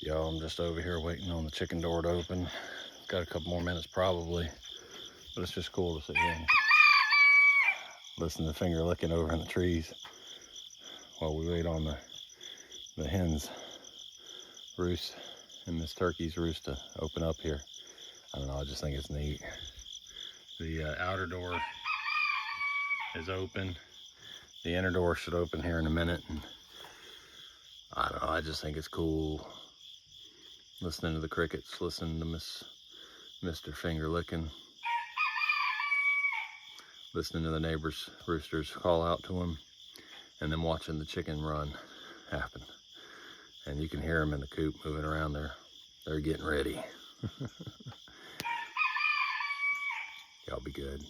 Y'all, I'm just over here waiting on the chicken door to open. Got a couple more minutes probably, but it's just cool to sit here and listen to finger licking over in the trees while we wait on the hens roost and this turkey's roost to open up here. I don't know, I just think it's neat. The outer door is open. The inner door should open here in a minute. And I don't know, I just think it's cool listening to the crickets, listening to Mr. Finger Licking, listening to the neighbors' roosters call out to him, and then watching the chicken run happen. And you can hear them in the coop moving around there. They're getting ready. Y'all be good.